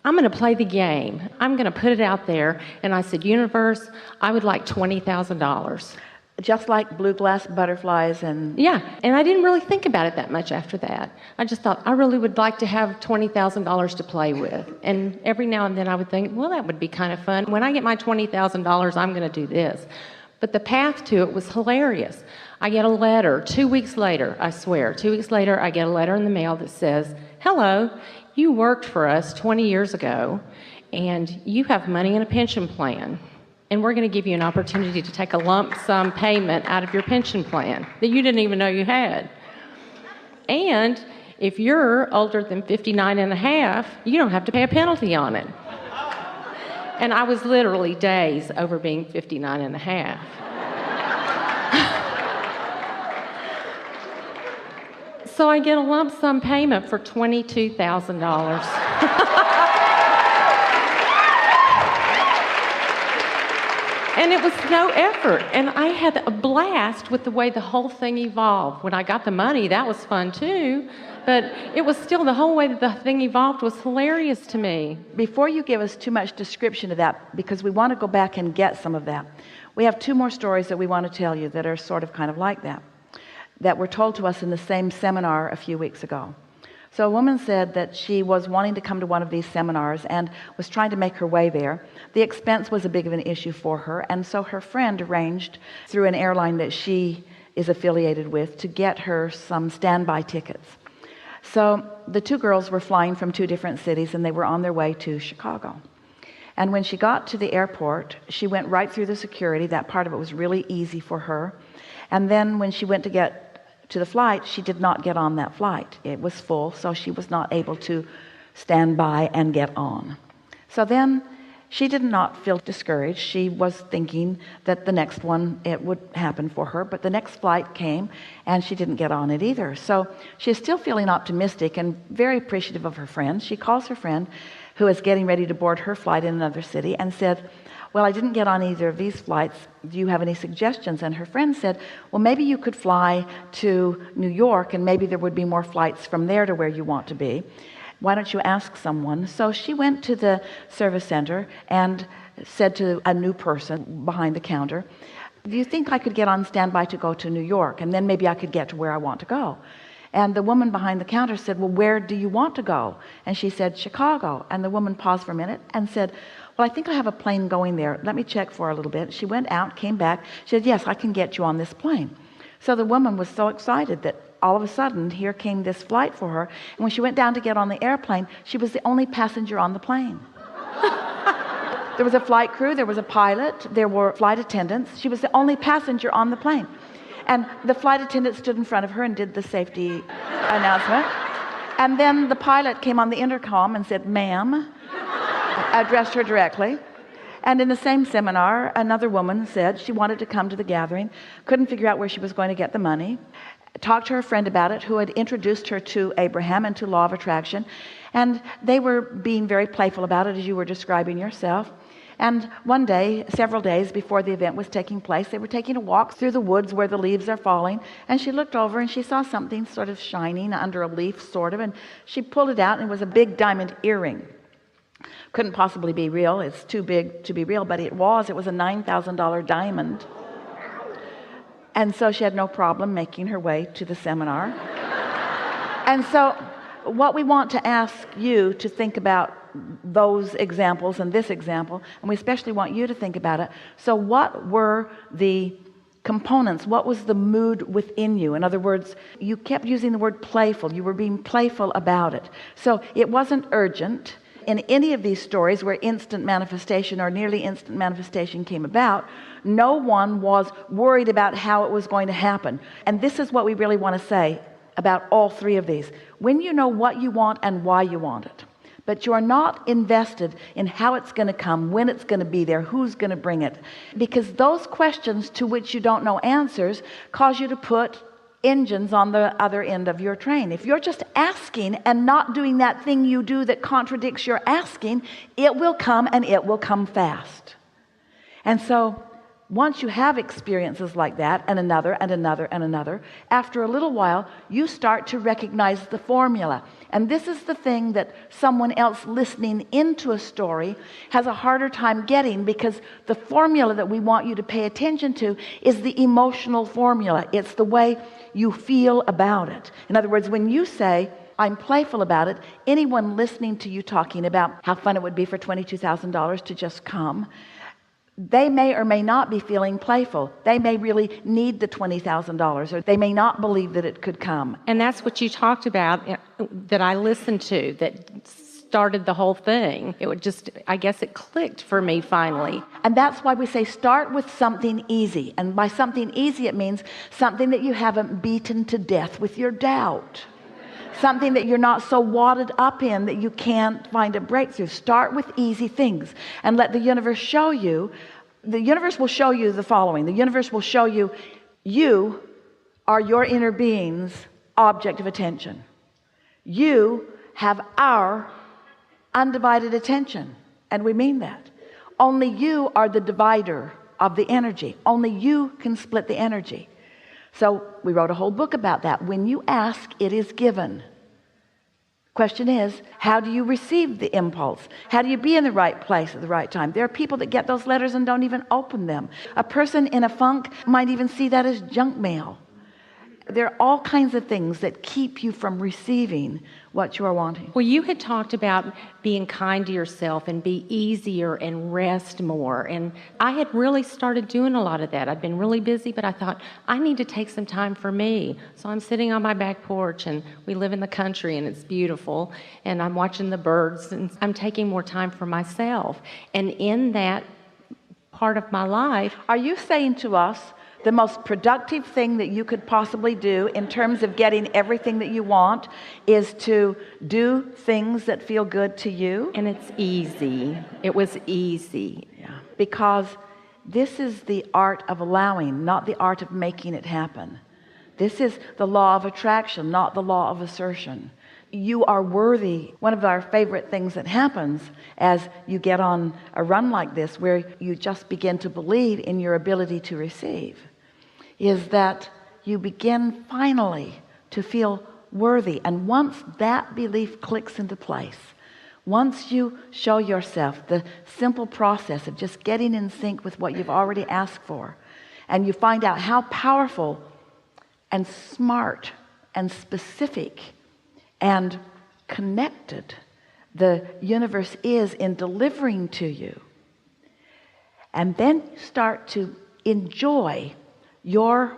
I'm going to play the game. I'm going to put it out there. And I said, universe, I would like $20,000. Just like blue glass butterflies and... Yeah, and I didn't really think about it that much after that. I just thought, I really would like to have $20,000 to play with. And every now and then I would think, well, that would be kind of fun. When I get my $20,000, I'm going to do this. But the path to it was hilarious. I get a letter 2 weeks later, I swear, 2 weeks later, I get a letter in the mail that says, hello, you worked for us 20 years ago, and you have money in a pension plan. And we're going to give you an opportunity to take a lump sum payment out of your pension plan that you didn't even know you had. And if you're older than 59 and a half, you don't have to pay a penalty on it. And I was literally days over being 59 and a half. So I get a lump sum payment for $22,000. And it was no effort. And I had a blast with the way the whole thing evolved. When I got the money, that was fun too. But it was still, the whole way that the thing evolved was hilarious to me. Before you give us too much description of that, because we want to go back and get some of that, we have two more stories that we want to tell you that are sort of kind of like that were told to us in the same seminar a few weeks ago. So a woman said that she was wanting to come to one of these seminars and was trying to make her way there. The expense was a big of an issue for her, and so her friend arranged through an airline that she is affiliated with to get her some standby tickets. So the two girls were flying from two different cities, and they were on their way to Chicago. And when she got to the airport, she went right through the security. That part of it was really easy for her. And then when she went to get to the flight, she did not get on that flight. It was full, so she was not able to stand by and get on. So then she did not feel discouraged. She was thinking that the next one, it would happen for her, but the next flight came and she didn't get on it either. So she's still feeling optimistic and very appreciative of her friend. She calls her friend, who is getting ready to board her flight in another city, and said, well, I didn't get on either of these flights. Do you have any suggestions? And her friend said, well, maybe you could fly to New York, and maybe there would be more flights from there to where you want to be. Why don't you ask someone? So she went to the service center and said to a new person behind the counter, do you think I could get on standby to go to New York, and then maybe I could get to where I want to go? And the woman behind the counter said, well, where do you want to go? And she said, Chicago. And the woman paused for a minute and said, well, I think I have a plane going there. Let me check for a little bit. She went out, came back. She said, yes, I can get you on this plane. So the woman was so excited that all of a sudden here came this flight for her. And when she went down to get on the airplane, she was the only passenger on the plane. There was a flight crew, there was a pilot, there were flight attendants. She was the only passenger on the plane. And the flight attendant stood in front of her and did the safety announcement. And then the pilot came on the intercom and said, ma'am, addressed her directly. And in the same seminar, another woman said she wanted to come to the gathering, couldn't figure out where she was going to get the money, talked to her friend about it, who had introduced her to Abraham and to law of attraction. And they were being very playful about it, as you were describing yourself. And one day, several days before the event was taking place, they were taking a walk through the woods where the leaves are falling, and she looked over and she saw something sort of shining under a leaf, sort of, and she pulled it out, and it was a big diamond earring. Couldn't possibly be real. It's too big to be real, but it was a $9,000 diamond. And so she had no problem making her way to the seminar. And so what we want to ask you to think about those examples and this example, and we especially want you to think about it. So what were the components? What was the mood within you? In other words, you kept using the word playful. You were being playful about it. So it wasn't urgent. In any of these stories where instant manifestation or nearly instant manifestation came about, no one was worried about how it was going to happen. And this is what we really want to say about all three of these. When you know what you want and why you want it, but you are not invested in how it's going to come, when it's going to be there, who's going to bring it, because those questions to which you don't know answers cause you to put engines on the other end of your train. If you're just asking and not doing that thing you do that contradicts your asking, it will come, and it will come fast. And so once you have experiences like that, and another and another and another, after a little while you start to recognize the formula. And this is the thing that someone else listening into a story has a harder time getting, because the formula that we want you to pay attention to is the emotional formula. It's the way you feel about it. In other words, when you say, I'm playful about it, anyone listening to you talking about how fun it would be for $22,000 to just come, they may or may not be feeling playful. They may really need the $20,000, or they may not believe that it could come. And that's what you talked about that I listened to that started the whole thing. It would just, I guess it clicked for me finally. And that's why we say start with something easy. And by something easy, it means something that you haven't beaten to death with your doubt. Something that you're not so wadded up in that you can't find a breakthrough. Start with easy things and let the universe show you. The universe will show you the following. The universe will show you, you are your inner being's object of attention. You have our undivided attention. And we mean that. Only you are the divider of the energy. Only you can split the energy. So we wrote a whole book about that. When you ask, it is given. Question is, how do you receive the impulse? How do you be in the right place at the right time? There are people that get those letters and don't even open them. A person in a funk might even see that as junk mail. There are all kinds of things that keep you from receiving what you are wanting. Well, you had talked about being kind to yourself and be easier and rest more. And I had really started doing a lot of that. I'd been really busy, but I thought, I need to take some time for me. So I'm sitting on my back porch, and we live in the country, and it's beautiful. And I'm watching the birds, and I'm taking more time for myself. And in that part of my life... Are you saying to us, the most productive thing that you could possibly do in terms of getting everything that you want is to do things that feel good to you? And it's easy. It was easy. Yeah. Because this is the art of allowing, not the art of making it happen. This is the law of attraction, not the law of assertion. You are worthy. One of our favorite things that happens as you get on a run like this, where you just begin to believe in your ability to receive, is that you begin finally to feel worthy. And once that belief clicks into place, once you show yourself the simple process of just getting in sync with what you've already asked for, and you find out how powerful and smart and specific and connected the universe is in delivering to you, and then start to enjoy your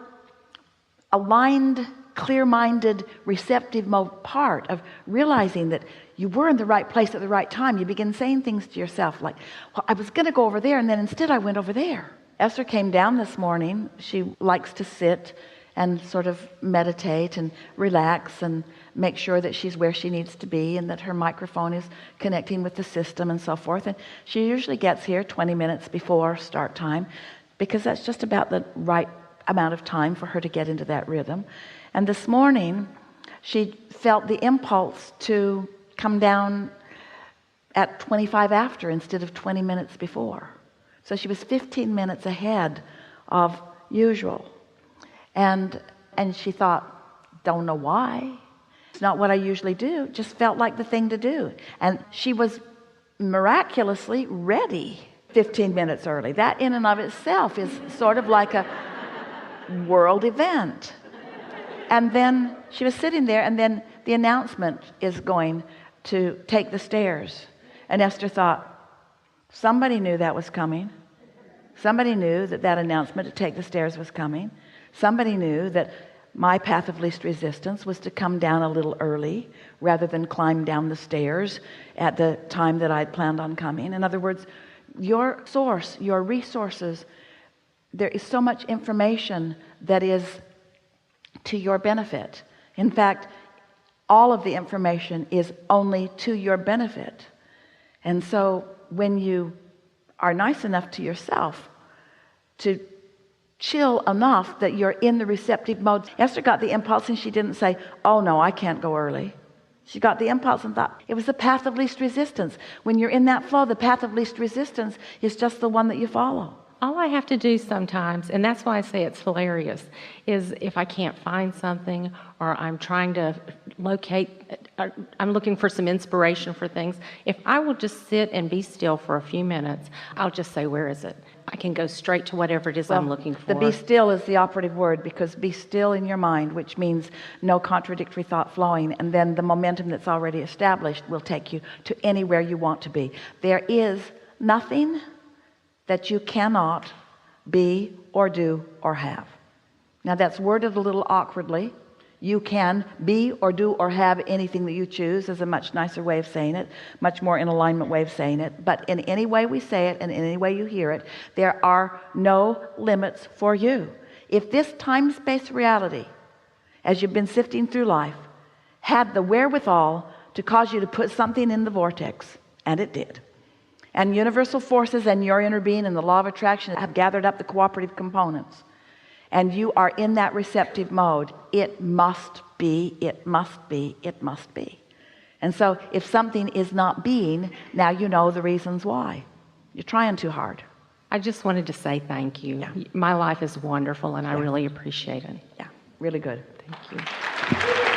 aligned, clear-minded, receptive mode part of realizing that you were in the right place at the right time. You begin saying things to yourself like, well, I was going to go over there, and then instead I went over there. Esther came down this morning. She likes to sit and sort of meditate and relax and make sure that she's where she needs to be and that her microphone is connecting with the system and so forth. And she usually gets here 20 minutes before start time, because that's just about the right amount of time for her to get into that rhythm. And this morning she felt the impulse to come down at 25 after instead of 20 minutes before. So she was 15 minutes ahead of usual. And she thought, don't know why. It's not what I usually do. Just felt like the thing to do. And she was miraculously ready 15 minutes early. That in and of itself is sort of like a world event. And then she was sitting there, and then the announcement is going to take the stairs. And Esther thought, somebody knew that was coming. Somebody knew that that announcement to take the stairs was coming. Somebody knew that my path of least resistance was to come down a little early rather than climb down the stairs at the time that I'd planned on coming. In other words, your source, your resources, there is so much information that is to your benefit. In fact, all of the information is only to your benefit. And so when you are nice enough to yourself to chill enough that you're in the receptive mode. Esther got the impulse and she didn't say, oh no, I can't go early. She got the impulse and thought it was the path of least resistance. When you're in that flow, the path of least resistance is just the one that you follow. All I have to do sometimes, and that's why I say it's hilarious, is if I can't find something or I'm trying to I'm looking for some inspiration for things, if I will just sit and be still for a few minutes, I'll just say, where is it? I can go straight to whatever it is I'm looking for. The be still is the operative word, because be still in your mind, which means no contradictory thought flowing, and then the momentum that's already established will take you to anywhere you want to be. There is nothing that you cannot be or do or have. Now that's worded a little awkwardly. You can be or do or have anything that you choose is a much nicer way of saying it, much more in alignment way of saying it. But in any way we say it and in any way you hear it, there are no limits for you. If this time-space reality, as you've been sifting through life, had the wherewithal to cause you to put something in the vortex, and it did, and universal forces and your inner being and the law of attraction have gathered up the cooperative components, and you are in that receptive mode, it must be, it must be, it must be. And so if something is not being, now you know the reasons why. You're trying too hard. I just wanted to say thank you. My life is wonderful, and I really appreciate it. Yeah, really good. Thank you.